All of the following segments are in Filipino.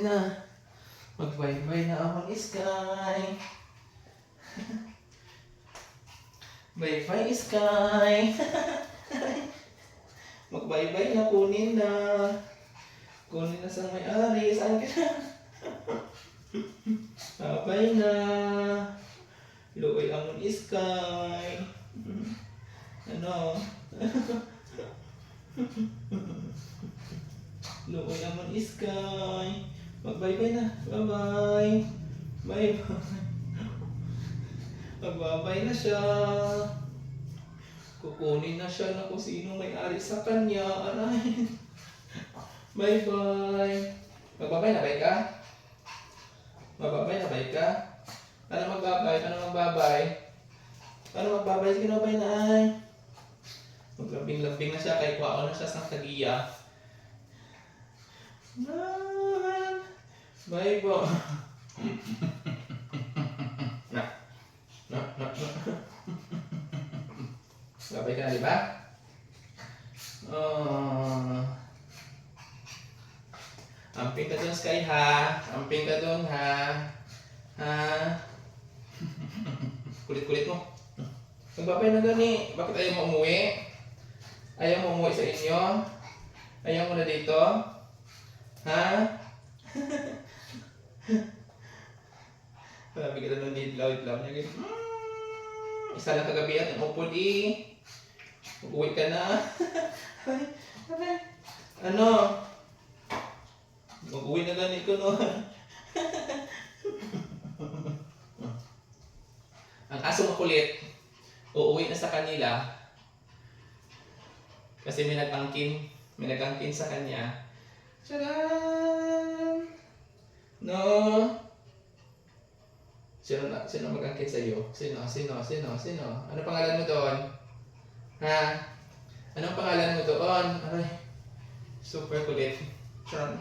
Yan na. Mag-bye-bye na ang sky. Bye-bye sky. Mag-bye-bye na, kunin na. Kunin na sa may-ari. Saan ka na? Bye na. Luoy ang sky. Ano? Luoy ang sky. Mag-bye-bye na. Bye-bye. Bye-bye. Magbabay na siya. Kukunin na siya na kung sino may-ari sa kanya. Aray. Bye-bye. Magbabay na, bye ka? Magbabay na, bye ka? Paano magbabay? Paano magbabay? Paano magbabay? Sige na, bye na ay. Maglambing-lambing na siya. Kaya kuha na siya sa tagiya. Bye. Bye-bye. Gabay ka na, di ba? Amping ka dun, Sky, ha? Amping ka dun, ha? Ha? Kulit-kulit mo. Magbabay na gani. Bakit ayaw mo umuwi? Ayaw mo umuwi sa inyo? Ayaw mo na dito? Ha? Sabi ka na ng idlaw niya. Isa lang kagabi at ang upod Mag-uwi ka na. Ano? Mag-uwi na ganit ko, no? Ang aso makulit, uuwi na sa kanila. Kasi may nag-angkin sa kanya. Tcharam! No? Sino mag-angkin sa iyo? Sino? Ano pangalan mo doon? Ha? Anong pangalan mo doon? Aray. Super kulit. Charm.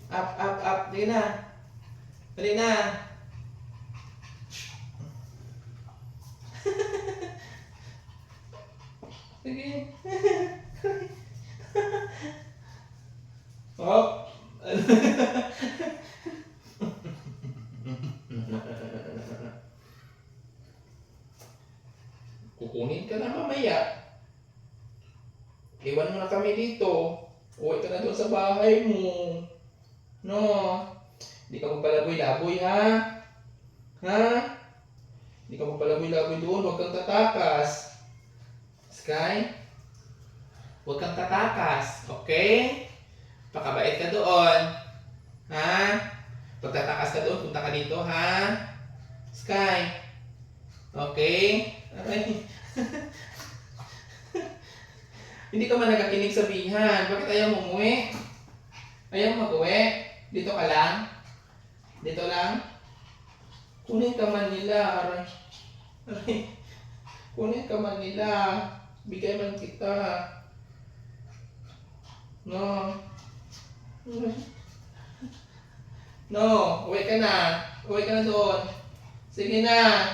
Up. Dali na. Sige. Oh. Kukunin ka na mamaya. Iwan mo na kami dito. Uwi ka na doon sa bahay mo. No? Hindi ka magpalaboy-laboy, ha? Ha? Hindi ka magpalaboy-laboy doon. Huwag kang tatakas. Sky? Huwag kang tatakas. Okay? Pakabait ka doon. Ha? Pag tatakas ka doon, punta ka dito, ha? Sky? Okay? Aray. Hindi ka man nagakinig sabihan. Bakit ayaw mo umuwi? Ayaw mag-uwi? Dito ka lang? Dito lang? Kunin ka man nila. Aray. Kunin ka man nila. Bigay man kita. No. No. Uwi ka na. Uwi ka na doon. Sige na.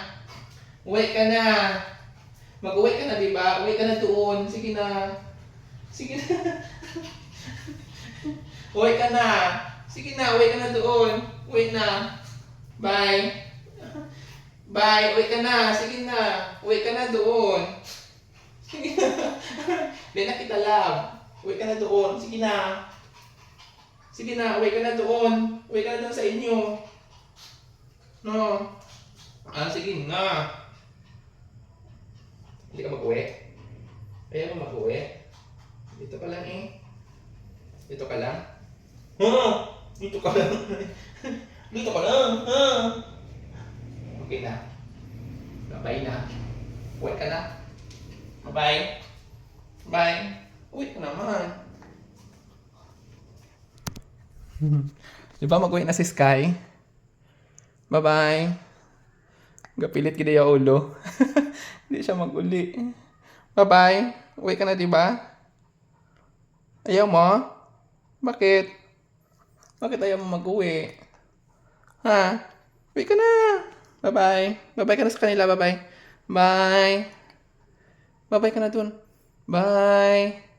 Uwi ka na. Mag-uwi ka na, di ba? Uwi ka na doon. Sige na. Uwi ka na. Sige na, uwi ka na doon. Uwi na. Bye. Uwi ka na. Sige na. Uwi ka na doon. Sige na. Hindi na kita love. Uwi ka na doon. Sige na. Uwi ka na doon. Uwi ka na doon sa inyo. No. Sige na. Hindi ka mag-uwi? Ayaw mo mag-uwi? Dito ka lang Dito ka lang? Ha? Dito ka lang? Dito ka lang? Ha? Okay na. Bye na. Uwi ka na. Bye. Uwi ka naman. Di ba mag-uwi na si Sky? Bye-bye. Gapilit kita yung ulo. Hindi siya mag-uli. Bye-bye. Uwi ka na, diba? Ayaw mo? Bakit? Bakit ayaw mo mag-uwi? Ha? Uwi ka na. Bye-bye. Bye-bye ka na sa kanila. Bye-bye. Bye. Bye-bye ka na dun. Bye.